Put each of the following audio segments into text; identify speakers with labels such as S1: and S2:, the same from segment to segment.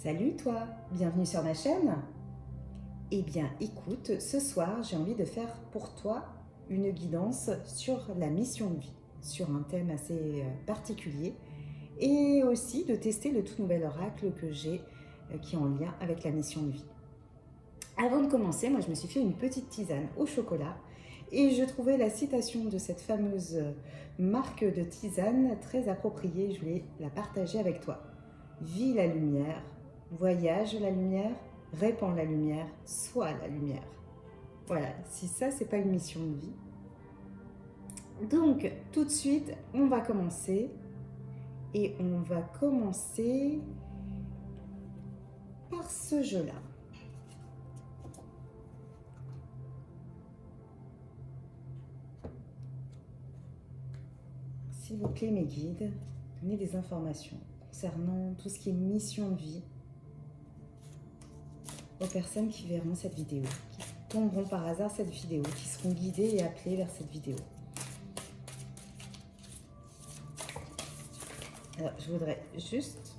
S1: Salut toi, bienvenue sur ma chaîne. Eh bien écoute, ce soir j'ai envie de faire pour toi une guidance sur la mission de vie, sur un thème assez particulier et aussi de tester le tout nouvel oracle que j'ai qui est en lien avec la mission de vie. Avant de commencer, moi je me suis fait une petite tisane au chocolat et je trouvais la citation de cette fameuse marque de tisane très appropriée, je voulais la partager avec toi. Vis la lumière, voyage la lumière, répands la lumière, sois la lumière. Voilà, si ça c'est pas une mission de vie. Donc tout de suite, on va commencer et on va commencer par ce jeu-là. S'il vous plaît mes guides, donnez des informations concernant tout ce qui est mission de vie aux personnes qui verront cette vidéo, qui tomberont par hasard cette vidéo, qui seront guidées et appelées vers cette vidéo. Alors, je voudrais juste,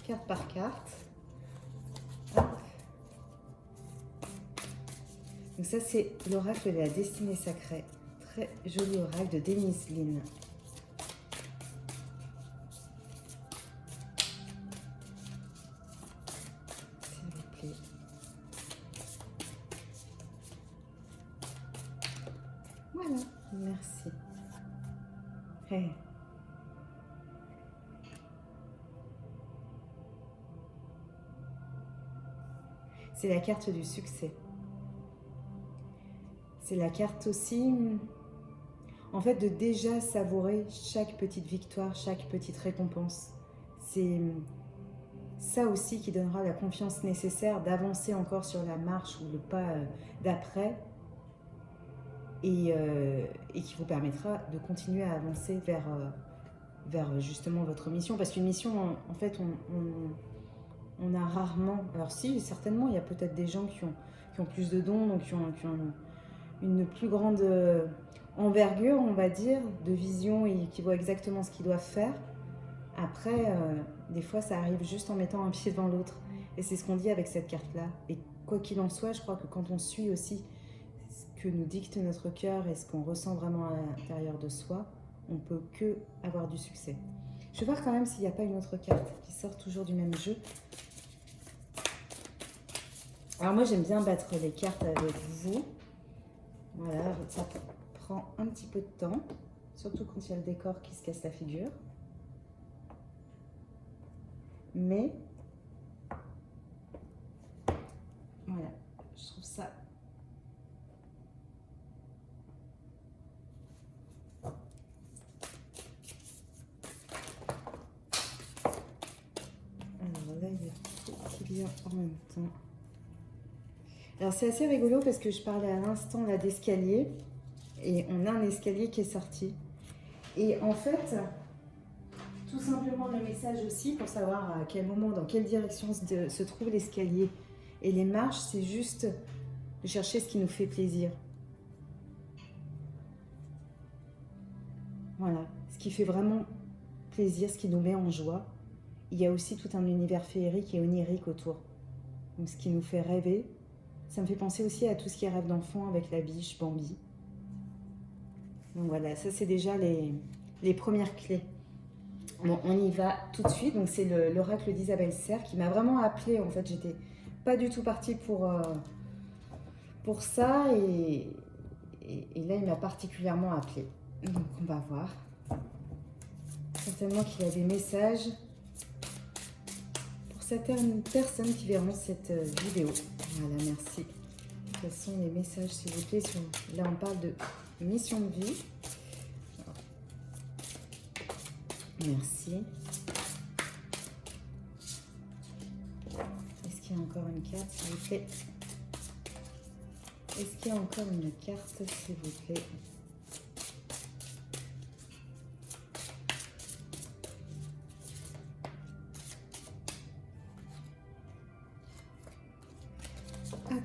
S1: carte par carte. Hop. Donc ça, c'est l'oracle de la destinée sacrée. Très joli oracle de Denise Lynn. S'il vous plaît. Voilà, merci. Hey. C'est la carte du succès. C'est la carte aussi, en fait, de déjà savourer chaque petite victoire, chaque petite récompense. C'est ça aussi qui donnera la confiance nécessaire d'avancer encore sur la marche ou le pas d'après et qui vous permettra de continuer à avancer vers justement votre mission. Parce qu'une mission, en fait, on a rarement... Alors si, certainement, il y a peut-être des gens qui ont plus de dons, donc qui ont une plus grande envergure, on va dire, de vision et qui voient exactement ce qu'ils doivent faire. Après, des fois, ça arrive juste en mettant un pied devant l'autre. Et c'est ce qu'on dit avec cette carte-là. Et quoi qu'il en soit, je crois que quand on suit aussi ce que nous dicte notre cœur et ce qu'on ressent vraiment à l'intérieur de soi, on ne peut que avoir du succès. Je vais voir quand même s'il n'y a pas une autre carte qui sort toujours du même jeu. Alors moi, j'aime bien battre les cartes avec vous. Voilà, ça prend un petit peu de temps, surtout quand il y a le décor qui se casse la figure. Mais, voilà, je trouve ça... Alors là, il y a tout qui vient en même temps. Alors c'est assez rigolo parce que je parlais à l'instant là d'escalier et on a un escalier qui est sorti. Et en fait, tout simplement le message aussi pour savoir à quel moment, dans quelle direction se trouve l'escalier et les marches, c'est juste de chercher ce qui nous fait plaisir. Voilà, ce qui fait vraiment plaisir, ce qui nous met en joie. Il y a aussi tout un univers féerique et onirique autour. Donc ce qui nous fait rêver. Ça me fait penser aussi à tout ce qui est rêve d'enfant avec la biche, Bambi. Donc voilà, ça c'est déjà les premières clés. Bon, on y va tout de suite. Donc c'est l'oracle d'Isabelle Serre qui m'a vraiment appelée. En fait, j'étais pas du tout partie pour ça. Et là, il m'a particulièrement appelée. Donc on va voir. Certainement qu'il y a des messages pour certaines personnes qui verront cette vidéo. Voilà, merci. Quels sont les messages, s'il vous plaît? Là, on parle de mission de vie. Merci. Est-ce qu'il y a encore une carte, s'il vous plaît? Est-ce qu'il y a encore une carte, s'il vous plaît? Hop.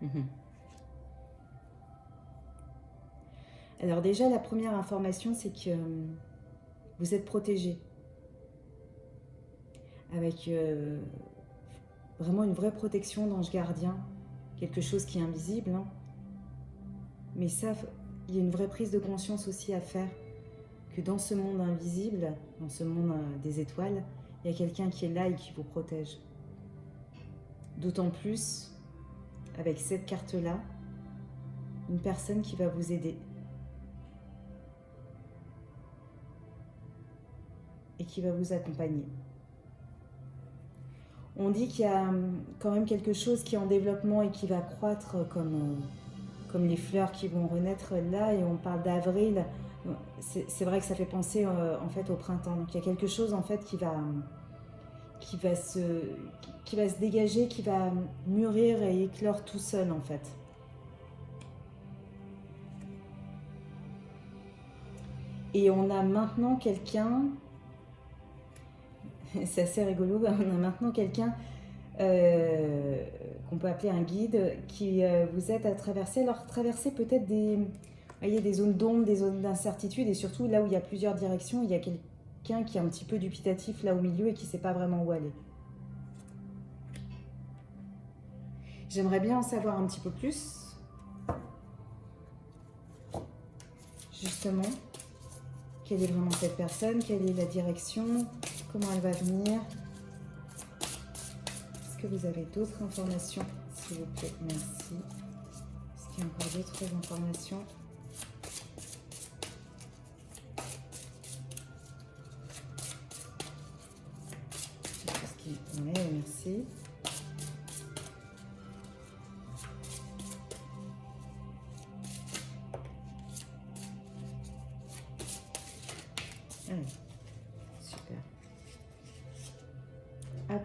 S1: Mhm. Alors déjà, la première information, c'est que vous êtes protégé. Avec vraiment une vraie protection d'ange gardien. Quelque chose qui est invisible. Hein. Mais ça, il y a une vraie prise de conscience aussi à faire. Que dans ce monde invisible, dans ce monde des étoiles, il y a quelqu'un qui est là et qui vous protège. D'autant plus, avec cette carte-là, une personne qui va vous aider. Et qui va vous accompagner. On dit qu'il y a quand même quelque chose qui est en développement et qui va croître comme les fleurs qui vont renaître là, et on parle d'avril. C'est vrai que ça fait penser en fait au printemps. Donc il y a quelque chose en fait qui va se dégager, qui va mûrir et éclore tout seul en fait. Et on a maintenant quelqu'un, c'est assez rigolo, on a maintenant quelqu'un qu'on peut appeler un guide qui vous aide à traverser. Alors traverser peut-être des zones d'ombre, des zones d'incertitude, et surtout là où il y a plusieurs directions, il y a quelqu'un qui est un petit peu dubitatif là au milieu et qui ne sait pas vraiment où aller. J'aimerais bien en savoir un petit peu plus. Justement, quelle est vraiment cette personne, quelle est la direction, comment elle va venir. Est-ce que vous avez d'autres informations, s'il vous plaît? Merci. Est-ce qu'il y a encore d'autres informations? Oui, merci. Allez, super. Hop.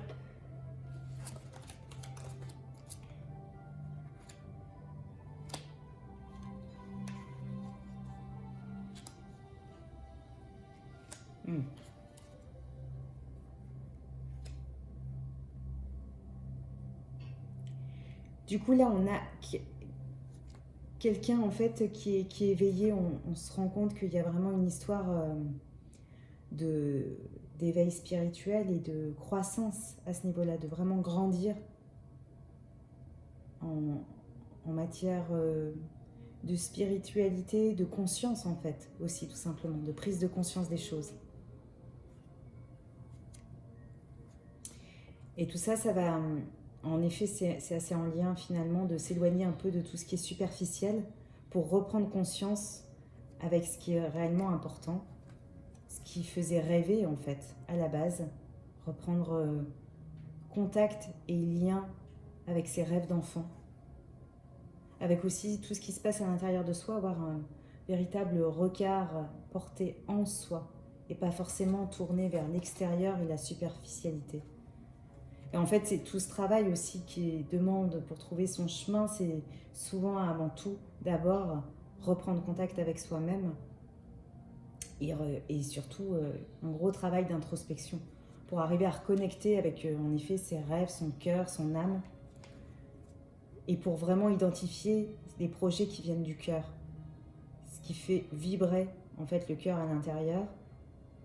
S1: Du coup, là, on a quelqu'un en fait qui est éveillé. On se rend compte qu'il y a vraiment une histoire d'éveil spirituel et de croissance à ce niveau-là, de vraiment grandir en matière de spiritualité, de conscience en fait, aussi tout simplement, de prise de conscience des choses. Et tout ça, ça va... En effet, c'est assez en lien finalement de s'éloigner un peu de tout ce qui est superficiel pour reprendre conscience avec ce qui est réellement important, ce qui faisait rêver en fait à la base, reprendre contact et lien avec ses rêves d'enfant, avec aussi tout ce qui se passe à l'intérieur de soi, avoir un véritable regard porté en soi et pas forcément tourné vers l'extérieur et la superficialité. Et en fait, c'est tout ce travail aussi qui demande pour trouver son chemin, c'est souvent avant tout, d'abord, reprendre contact avec soi-même et surtout un gros travail d'introspection pour arriver à reconnecter avec, en effet, ses rêves, son cœur, son âme, et pour vraiment identifier les projets qui viennent du cœur, ce qui fait vibrer en fait le cœur à l'intérieur,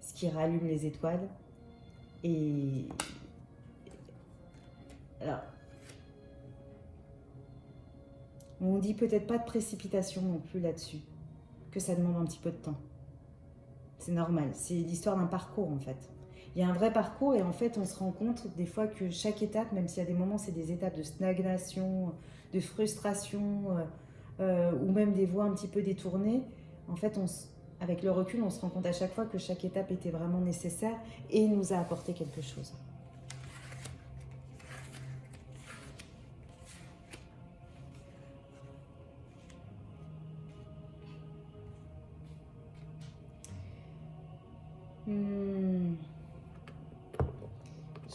S1: ce qui rallume les étoiles. Et alors, on dit peut-être pas de précipitation non plus là-dessus, que ça demande un petit peu de temps. C'est normal, c'est l'histoire d'un parcours en fait. Il y a un vrai parcours et en fait on se rend compte des fois que chaque étape, même s'il y a des moments c'est des étapes de stagnation, de frustration, ou même des voies un petit peu détournées, en fait avec le recul on se rend compte à chaque fois que chaque étape était vraiment nécessaire et nous a apporté quelque chose.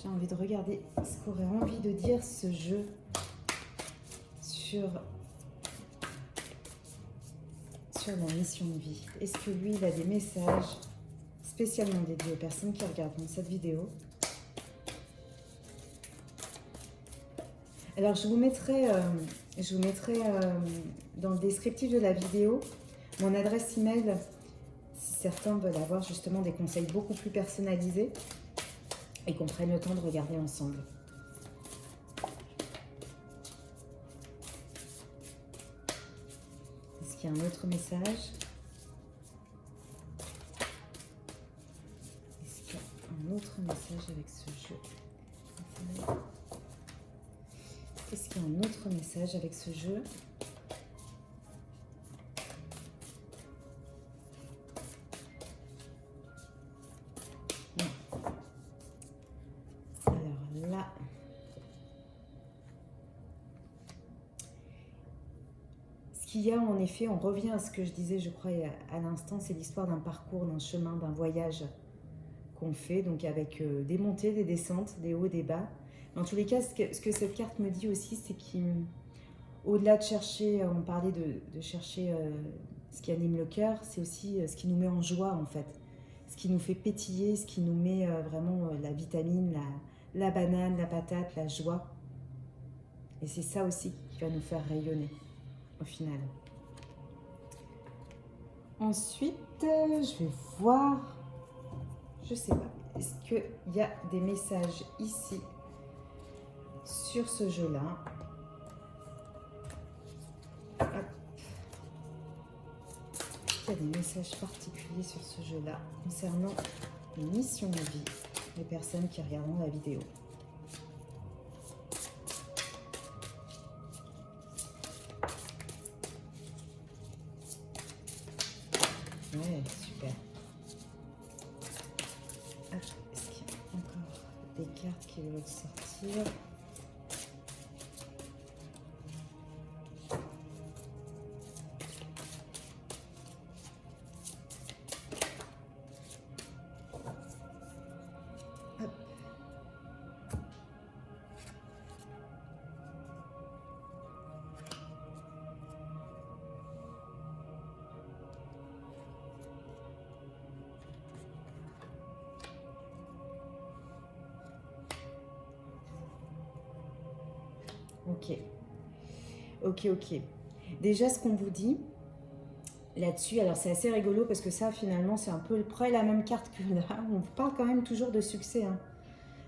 S1: J'ai envie de regarder ce qu'aurait envie de dire ce jeu sur la mission de vie. Est-ce que lui, il a des messages spécialement dédiés aux personnes qui regardent cette vidéo? Alors je vous mettrai dans le descriptif de la vidéo mon adresse email si certains veulent avoir justement des conseils beaucoup plus personnalisés et qu'on prenne le temps de regarder ensemble. Est-ce qu'il y a un autre message? Est-ce qu'il y a un autre message avec ce jeu? Est-ce qu'il y a un autre message avec ce jeu? Non. Alors là, ce qu'il y a en effet, on revient à ce que je disais, je crois, à l'instant, c'est l'histoire d'un parcours, d'un chemin, d'un voyage qu'on fait, donc avec des montées, des descentes, des hauts, des bas. Dans tous les cas, ce que cette carte me dit aussi, c'est qu'au-delà de chercher, on parlait de chercher ce qui anime le cœur, c'est aussi ce qui nous met en joie en fait. Ce qui nous fait pétiller, ce qui nous met vraiment la vitamine, la banane, la patate, la joie. Et c'est ça aussi qui va nous faire rayonner au final. Ensuite, je vais voir, je sais pas, est-ce qu'il y a des messages ici sur ce jeu-là? Il y a des messages particuliers sur ce jeu-là concernant les missions de vie des personnes qui regarderont la vidéo. Ouais, super. Est-ce qu'il y a encore des cartes qui veulent sortir? Ok. Déjà, ce qu'on vous dit là-dessus, alors c'est assez rigolo parce que ça, finalement, c'est un peu près la même carte que là. On parle quand même toujours de succès. Hein.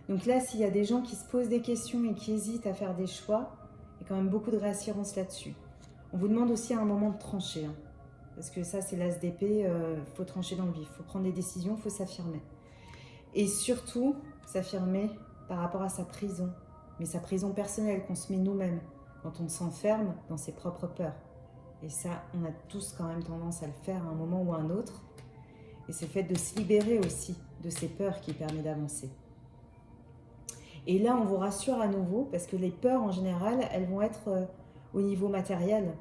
S1: Donc là, s'il y a des gens qui se posent des questions et qui hésitent à faire des choix, il y a quand même beaucoup de réassurance là-dessus. On vous demande aussi à un moment de trancher. Hein, parce que ça, c'est l'as d'épée, faut trancher dans le vif. Il faut prendre des décisions, il faut s'affirmer. Et surtout, s'affirmer par rapport à sa prison. Mais sa prison personnelle qu'on se met nous-mêmes. Quand on s'enferme dans ses propres peurs. Et ça, on a tous quand même tendance à le faire à un moment ou à un autre. Et c'est le fait de se libérer aussi de ces peurs qui permet d'avancer. Et là, on vous rassure à nouveau, parce que les peurs, en général, elles vont être au niveau matériel.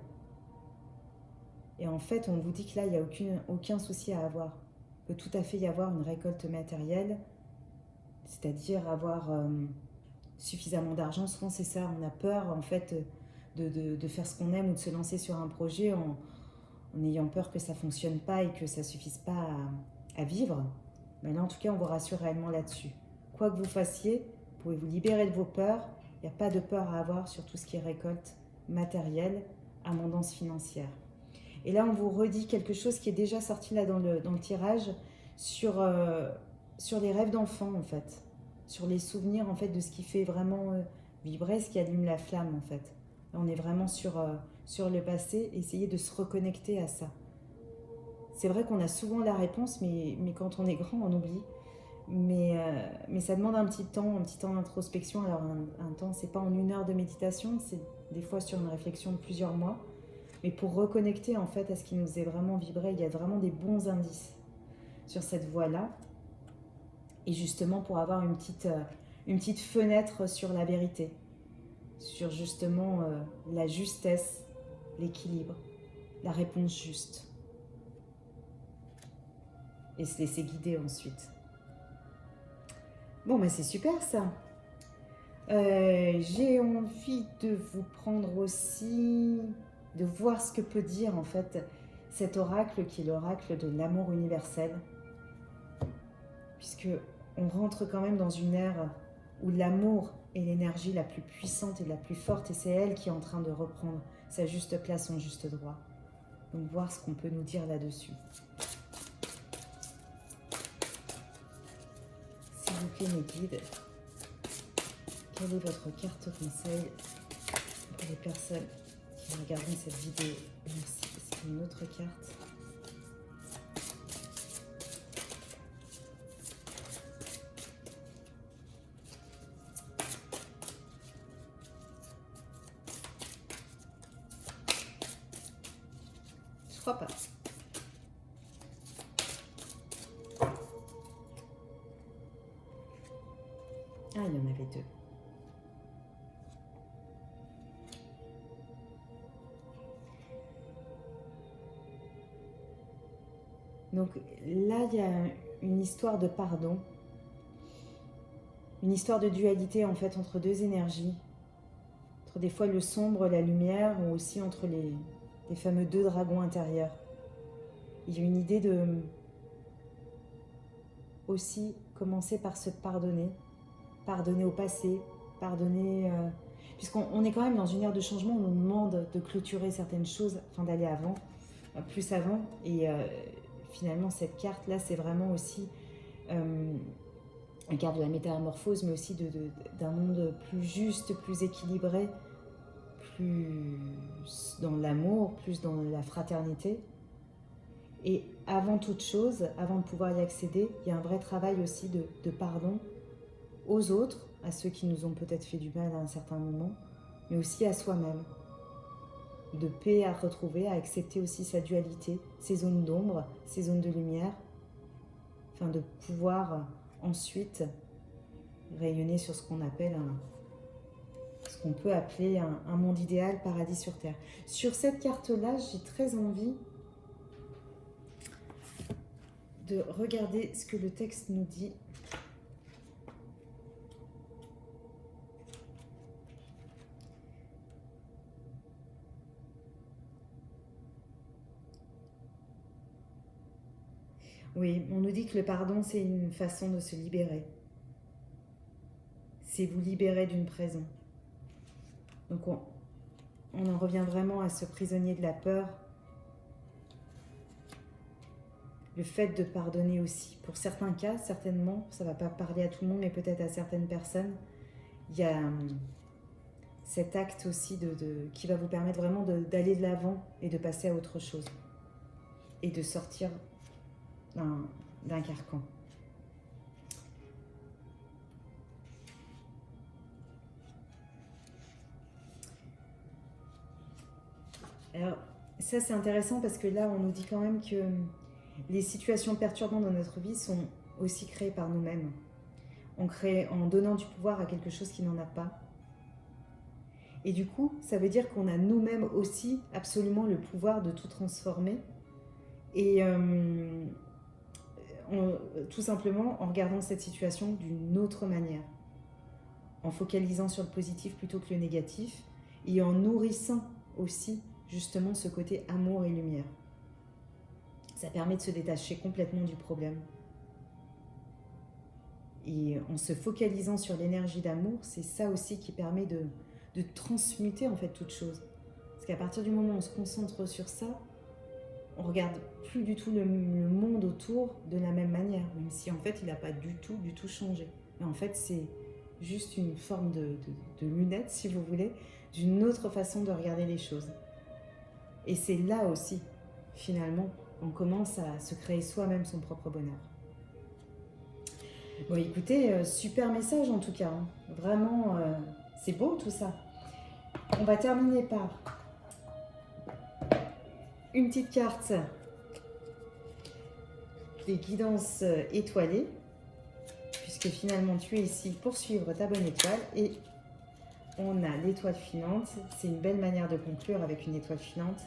S1: Et en fait, on vous dit que là, il n'y a aucun souci à avoir. Il peut tout à fait y avoir une récolte matérielle, c'est-à-dire avoir suffisamment d'argent. Souvent, c'est ça, on a peur, en fait, de faire ce qu'on aime ou de se lancer sur un projet en ayant peur que ça ne fonctionne pas et que ça ne suffise pas à vivre. Mais là, en tout cas, on vous rassure réellement là-dessus. Quoi que vous fassiez, vous pouvez vous libérer de vos peurs. Il n'y a pas de peur à avoir sur tout ce qui est récolte matérielle, abondance financière. Et là, on vous redit quelque chose qui est déjà sorti là dans le tirage sur les rêves d'enfants, en fait. Sur les souvenirs, en fait, de ce qui fait vraiment vibrer, ce qui allume la flamme, en fait. Là, on est vraiment sur le passé, essayer de se reconnecter à ça. C'est vrai qu'on a souvent la réponse, mais quand on est grand, on oublie. Mais ça demande un petit temps d'introspection. Alors un temps, c'est pas en 1 heure de méditation, c'est des fois sur une réflexion de plusieurs mois. Mais pour reconnecter en fait à ce qui nous est vraiment vibré, il y a vraiment des bons indices sur cette voie-là. Et justement pour avoir une petite fenêtre sur la vérité, sur justement la justesse, l'équilibre, la réponse juste. Et se laisser guider ensuite. Bon, bah c'est super ça. J'ai envie de vous prendre aussi, de voir ce que peut dire en fait cet oracle qui est l'oracle de l'amour universel. Puisque on rentre quand même dans une ère où l'amour est l'énergie la plus puissante et la plus forte, et c'est elle qui est en train de reprendre sa juste place, son juste droit. Donc voir ce qu'on peut nous dire là-dessus. S'il vous plaît, mes guides, quelle est votre carte conseil pour les personnes qui regarderont cette vidéo? Merci. Est-ce qu'il y a une autre carte? Je crois pas. Ah, il y en avait deux. Donc là, il y a une histoire de pardon, une histoire de dualité en fait entre deux énergies, entre des fois le sombre, la lumière, ou aussi entre les fameux deux dragons intérieurs. Il y a une idée de aussi commencer par se pardonner, pardonner au passé, pardonner, puisqu'on est quand même dans une ère de changement, on nous demande de clôturer certaines choses, enfin d'aller avant, plus avant, et finalement cette carte-là, c'est vraiment aussi une carte de la métamorphose, mais aussi d'un monde plus juste, plus équilibré, plus dans l'amour, plus dans la fraternité. Et avant toute chose, avant de pouvoir y accéder, il y a un vrai travail aussi de pardon aux autres, à ceux qui nous ont peut-être fait du mal à un certain moment, mais aussi à soi-même. De paix à retrouver, à accepter aussi sa dualité, ses zones d'ombre, ses zones de lumière, afin de pouvoir ensuite rayonner sur ce qu'on appelle ce qu'on peut appeler un monde idéal, paradis sur terre. Sur cette carte-là, j'ai très envie de regarder ce que le texte nous dit. Oui, on nous dit que le pardon, c'est une façon de se libérer. C'est vous libérer d'une prison. Donc on en revient vraiment à ce prisonnier de la peur. Le fait de pardonner aussi. Pour certains cas, certainement, ça ne va pas parler à tout le monde, mais peut-être à certaines personnes, il y a cet acte aussi qui va vous permettre vraiment d'aller de l'avant et de passer à autre chose. Et de sortir d'un carcan. Alors, ça c'est intéressant parce que là, on nous dit quand même que les situations perturbantes dans notre vie sont aussi créées par nous-mêmes. En donnant du pouvoir à quelque chose qui n'en a pas. Et du coup, ça veut dire qu'on a nous-mêmes aussi absolument le pouvoir de tout transformer. Et tout simplement en regardant cette situation d'une autre manière. En focalisant sur le positif plutôt que le négatif. Et en nourrissant aussi justement ce côté amour et lumière. Ça permet de se détacher complètement du problème. Et en se focalisant sur l'énergie d'amour, c'est ça aussi qui permet de transmuter en fait toute chose. Parce qu'à partir du moment où on se concentre sur ça, on regarde plus du tout le monde autour de la même manière, même si en fait il n'a pas du tout changé. Mais en fait c'est juste une forme de lunette, si vous voulez, d'une autre façon de regarder les choses. Et c'est là aussi, finalement, on commence à se créer soi-même son propre bonheur. Bon, écoutez, super message en tout cas. Hein. Vraiment, c'est beau tout ça. On va terminer par une petite carte des guidances étoilées, puisque finalement tu es ici pour suivre ta bonne étoile. Et on a l'étoile filante. C'est une belle manière de conclure avec une étoile filante.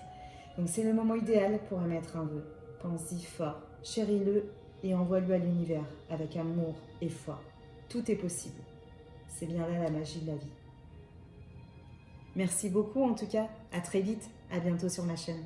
S1: Donc c'est le moment idéal pour émettre un vœu. Pense-y fort, chéris-le et envoie-le à l'univers avec amour et foi. Tout est possible. C'est bien là la magie de la vie. Merci beaucoup en tout cas. À très vite. À bientôt sur ma chaîne.